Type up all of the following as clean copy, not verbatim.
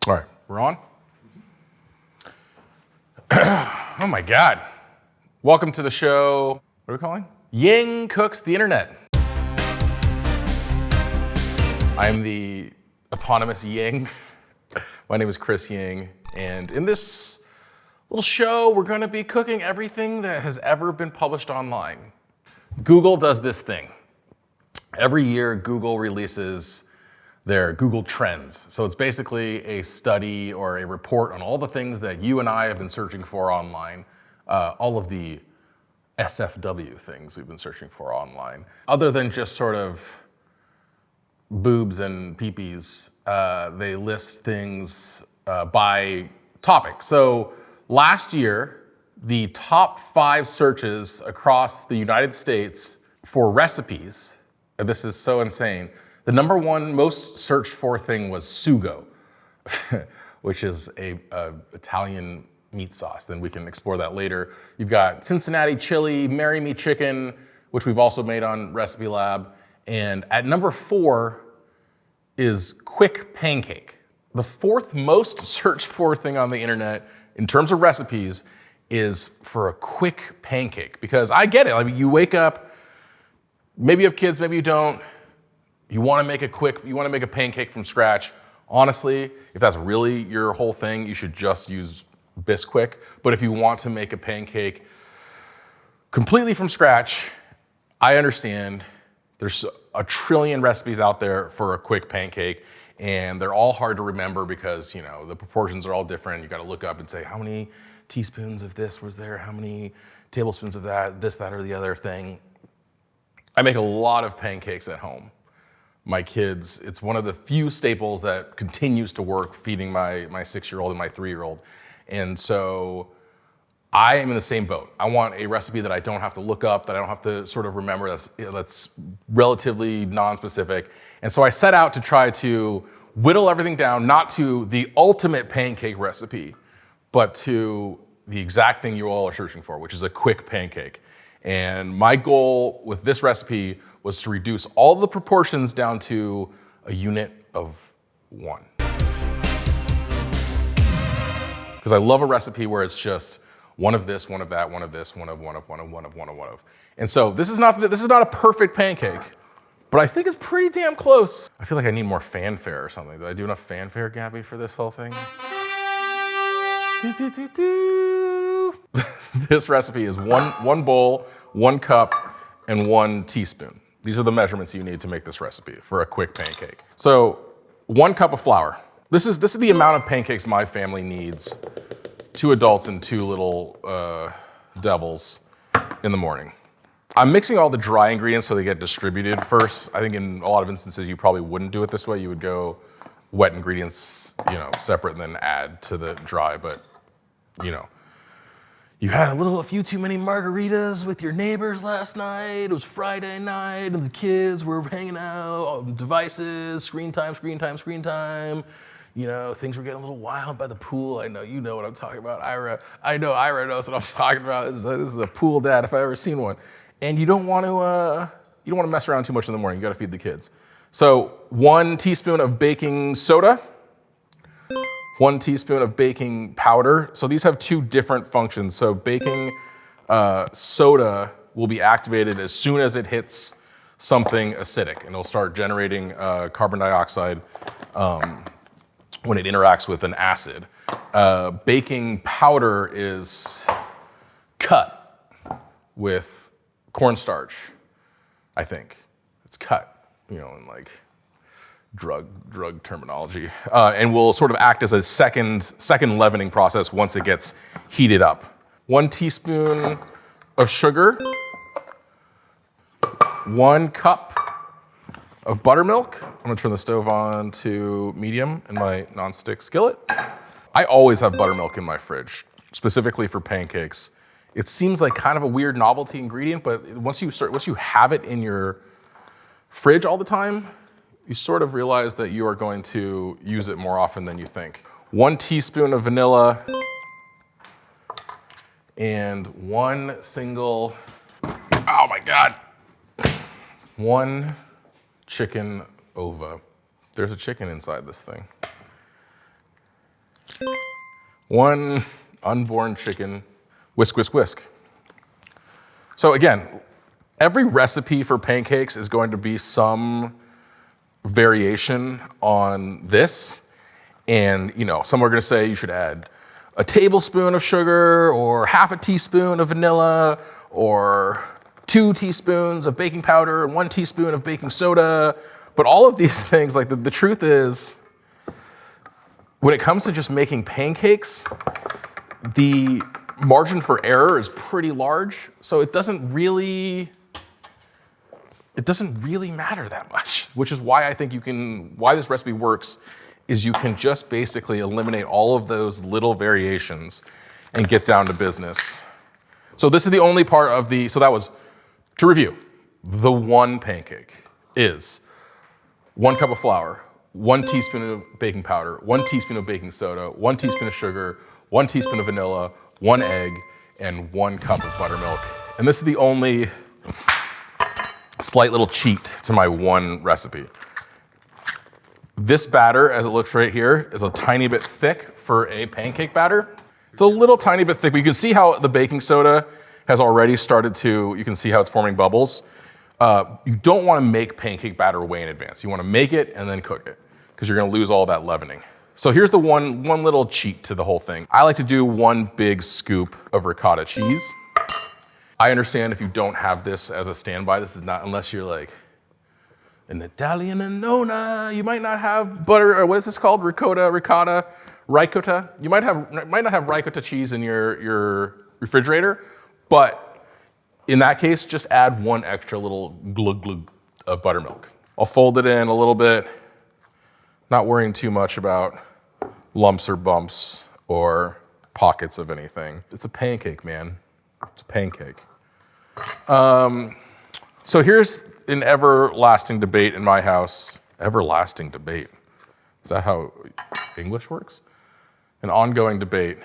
All right, we're on. Oh my God. Welcome to the show. What are we calling? Ying Cooks the Internet. I'm the eponymous Ying. My name is Chris Ying, and in this little show, we're gonna be cooking everything that has ever been published online. Google does this thing. Every year, Google releases their Google Trends. So it's basically a study or a report on all the things that you and I have been searching for online, all of the SFW things we've been searching for online. Other than just sort of boobs and peepees, they list things by topic. So last year, the top 5 searches across the United States for recipes, and this is so insane, the number 1 most searched for thing was sugo, which is a Italian meat sauce. Then we can explore that later. You've got Cincinnati chili, Marry Me chicken, which we've also made on Recipe Lab. And at number 4 is quick pancake. The 4th most searched for thing on the internet in terms of recipes is for a quick pancake. Because I get it, I mean, you wake up, maybe you have kids, maybe you don't. You wanna make a pancake from scratch. Honestly, if that's really your whole thing, you should just use Bisquick. But if you want to make a pancake completely from scratch, I understand there's a trillion recipes out there for a quick pancake, and they're all hard to remember because, you know, the proportions are all different. You gotta look up and say, how many teaspoons of this was there? How many tablespoons of that, this, that, or the other thing? I make a lot of pancakes at home. My kids, it's one of the few staples that continues to work feeding my 6-year-old and my 3-year-old. And so I am in the same boat. I want a recipe that I don't have to look up, that I don't have to sort of remember, that's relatively non-specific. And so I set out to try to whittle everything down, not to the ultimate pancake recipe, but to the exact thing you all are searching for, which is a quick pancake. And my goal with this recipe was to reduce all the proportions down to a unit of 1. Because I love a recipe where it's just one of this, one of that, one of this, one of. And so this is not a perfect pancake, but I think it's pretty damn close. I feel like I need more fanfare or something. Did I do enough fanfare, Gabby, for this whole thing? This recipe is one bowl, 1 cup, and 1 teaspoon. These are the measurements you need to make this recipe for a quick pancake. So 1 cup of flour. This is the amount of pancakes my family needs, 2 adults and 2 little devils in the morning. I'm mixing all the dry ingredients so they get distributed first. I think in a lot of instances you probably wouldn't do it this way. You would go wet ingredients, you know, separate and then add to the dry, but you know. You had a few too many margaritas with your neighbors last night. It was Friday night and the kids were hanging out on devices, screen time. You know, things were getting a little wild by the pool. I know you know what I'm talking about, Ira. I know Ira knows what I'm talking about. This is a pool dad if I've ever seen one. And you don't want to mess around too much in the morning. You gotta feed the kids. So 1 teaspoon of baking soda, 1 teaspoon of baking powder. So these have 2 different functions. So baking soda will be activated as soon as it hits something acidic, and it'll start generating carbon dioxide when it interacts with an acid. Baking powder is cut with cornstarch, I think. It's cut, you know, in like drug terminology, and will sort of act as a second leavening process once it gets heated up. 1 teaspoon of sugar, 1 cup of buttermilk. I'm gonna turn the stove on to medium in my nonstick skillet. I always have buttermilk in my fridge, specifically for pancakes. It seems like kind of a weird novelty ingredient, but once you have it in your fridge all the time, you sort of realize that you are going to use it more often than you think. 1 teaspoon of vanilla and 1 single, oh my God, 1 chicken ova. There's a chicken inside this thing. 1 unborn chicken, whisk, whisk, whisk. So again, every recipe for pancakes is going to be some variation on this. And some are gonna say you should add a tablespoon of sugar or half a teaspoon of vanilla or 2 teaspoons of baking powder and 1 teaspoon of baking soda. But all of these things, like the truth is, when it comes to just making pancakes, the margin for error is pretty large. So it doesn't really matter that much, which is why I think why this recipe works is you can just basically eliminate all of those little variations and get down to business. So this is the only part of so that was, to review, the ONE Pancake is 1 cup of flour, 1 teaspoon of baking powder, 1 teaspoon of baking soda, 1 teaspoon of sugar, 1 teaspoon of vanilla, 1 egg, and 1 cup of buttermilk. And this is the only slight little cheat to my ONE recipe. This batter, as it looks right here, is a tiny bit thick for a pancake batter. It's a little tiny bit thick, but you can see how the baking soda has already started you can see how it's forming bubbles. You don't wanna make pancake batter way in advance. You wanna make it and then cook it, because you're gonna lose all that leavening. So here's the one little cheat to the whole thing. I like to do 1 big scoop of ricotta cheese. I understand if you don't have this as a standby, this is not, unless you're like an Italian nonna, you might not have butter, or what is this called? Ricotta. You might not have ricotta cheese in your refrigerator, but in that case, just add 1 extra little glug glug of buttermilk. I'll fold it in a little bit, not worrying too much about lumps or bumps or pockets of anything. It's a pancake, man. It's a pancake. So here's an everlasting debate in my house. Everlasting debate. Is that how English works? An ongoing debate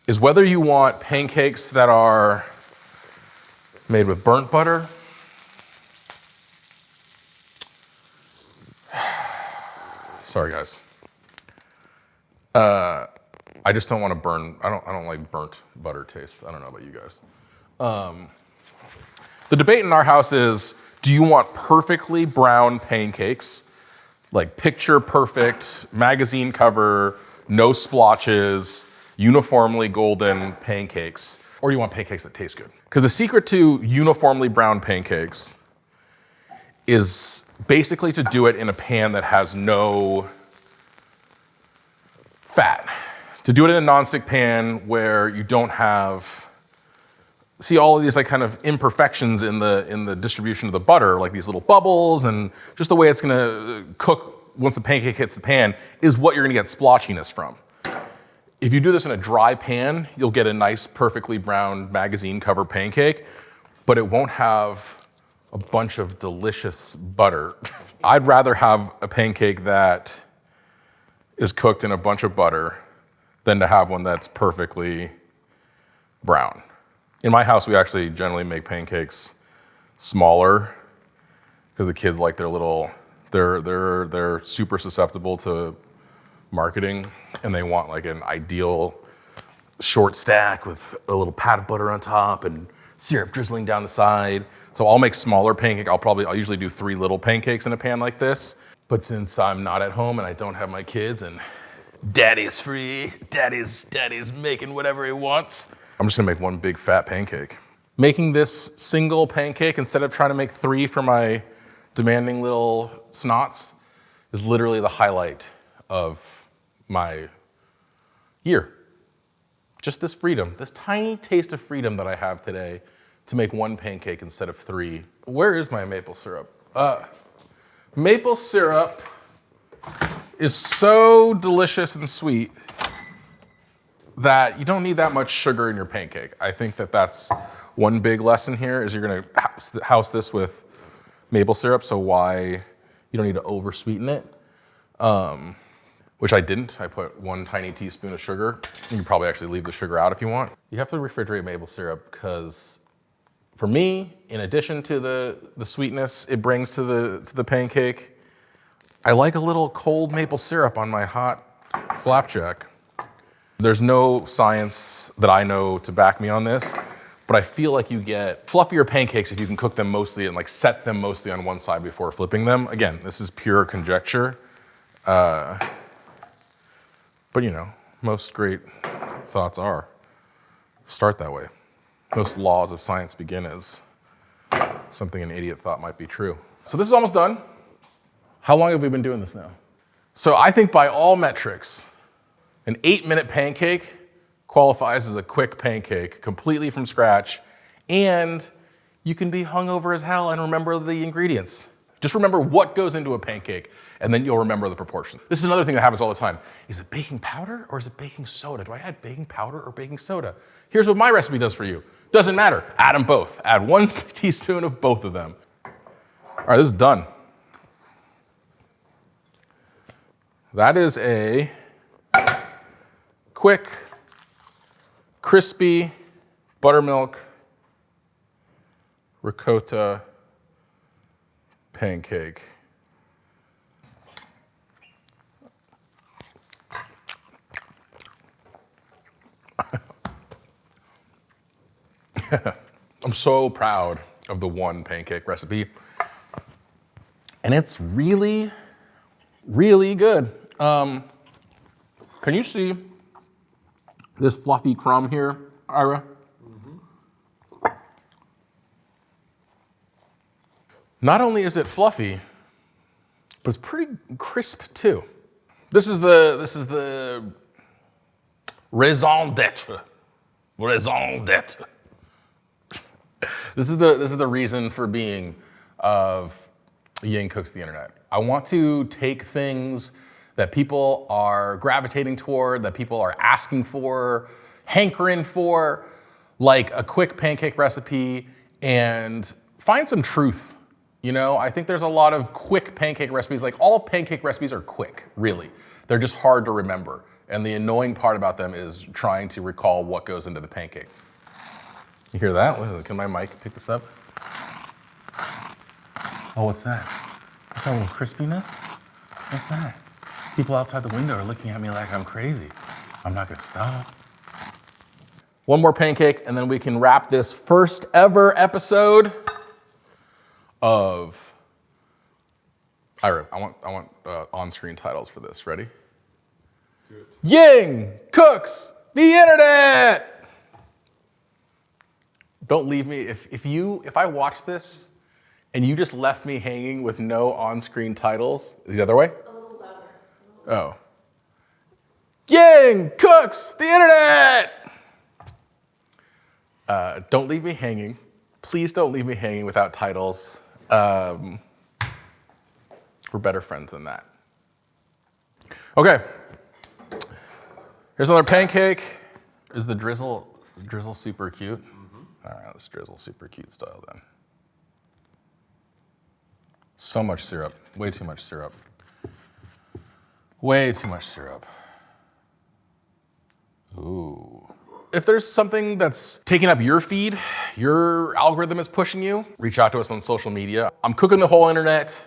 is whether you want pancakes that are made with burnt butter, sorry guys. I just don't want to burn, I don't like burnt butter taste. I don't know about you guys. The debate in our house is, do you want perfectly brown pancakes, like picture perfect, magazine cover, no splotches, uniformly golden pancakes, or do you want pancakes that taste good? Because the secret to uniformly brown pancakes is basically to do it in a pan that has no fat. To do it in a nonstick pan where you don't have, see all of these like kind of imperfections in the distribution of the butter, like these little bubbles and just the way it's gonna cook once the pancake hits the pan is what you're gonna get splotchiness from. If you do this in a dry pan, you'll get a nice, perfectly brown magazine cover pancake, but it won't have a bunch of delicious butter. I'd rather have a pancake that is cooked in a bunch of butter than to have one that's perfectly brown. In my house, we actually generally make pancakes smaller because the kids like their little, they're super susceptible to marketing and they want like an ideal short stack with a little pat of butter on top and syrup drizzling down the side. So I'll make smaller pancake. I'll usually do 3 little pancakes in a pan like this. But since I'm not at home and I don't have my kids and daddy's free, daddy's making whatever he wants, I'm just gonna make 1 big fat pancake. Making this single pancake instead of trying to make 3 for my demanding little snots is literally the highlight of my year. Just this freedom, this tiny taste of freedom that I have today to make 1 pancake instead of 3. Where is my maple syrup? Maple syrup is so delicious and sweet that you don't need that much sugar in your pancake. I think that that's one big lesson here is you're gonna house this with maple syrup, so why you don't need to over sweeten it. Which I didn't. I put 1 tiny teaspoon of sugar. You can probably actually leave the sugar out if you want. You have to refrigerate maple syrup because for me, in addition to the sweetness it brings to the pancake, I like a little cold maple syrup on my hot flapjack. There's no science that I know to back me on this, but I feel like you get fluffier pancakes if you can cook them mostly and like set them mostly on one side before flipping them. Again, this is pure conjecture. But you know, most great thoughts start that way. Most laws of science begin as something an idiot thought might be true. So this is almost done. How long have we been doing this now? So I think by all metrics, an 8-minute pancake qualifies as a quick pancake, completely from scratch, and you can be hungover as hell and remember the ingredients. Just remember what goes into a pancake, and then you'll remember the proportions. This is another thing that happens all the time. Is it baking powder or is it baking soda? Do I add baking powder or baking soda? Here's what my recipe does for you. Doesn't matter, add them both. Add 1 teaspoon of both of them. All right, this is done. That is a quick, crispy buttermilk ricotta pancake. I'm so proud of the ONE Pancake recipe. And it's really, really good. Can you see this fluffy crumb here, Ira? Mm-hmm. Not only is it fluffy, but it's pretty crisp too. This is the raison d'etre. Raison d'etre. This is the reason for being of Ying Cooks the Internet. I want to take things that people are gravitating toward, that people are asking for, hankering for, like a quick pancake recipe, and find some truth. You know, I think there's a lot of quick pancake recipes. Like all pancake recipes are quick, really. They're just hard to remember. And the annoying part about them is trying to recall what goes into the pancake. You hear that? Can my mic pick this up? Oh, what's that? What's that little crispiness? What's that? People outside the window are looking at me like I'm crazy. I'm not gonna stop. One more pancake, and then we can wrap this first ever episode of Ira. I want on-screen titles for this. Ready? Do it. Ying Cooks the Internet. Don't leave me. If I watch this and you just left me hanging with no on-screen titles, is the other way? A little louder. Oh. Ying Cooks the Internet! Don't leave me hanging. Please don't leave me hanging without titles. We're better friends than that. Okay. Here's another pancake. Is the drizzle super cute? Mm-hmm. All right, let's drizzle super cute style then. So much syrup. Way too much syrup. Way too much syrup. Ooh. If there's something that's taking up your feed, your algorithm is pushing you, reach out to us on social media. I'm cooking the whole internet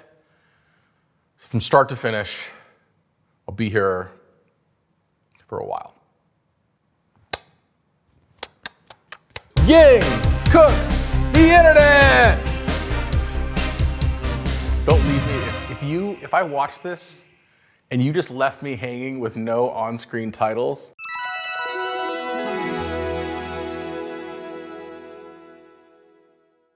from start to finish. I'll be here for a while. Ying Cooks the Internet! Don't leave me. If I watch this and you just left me hanging with no on-screen titles,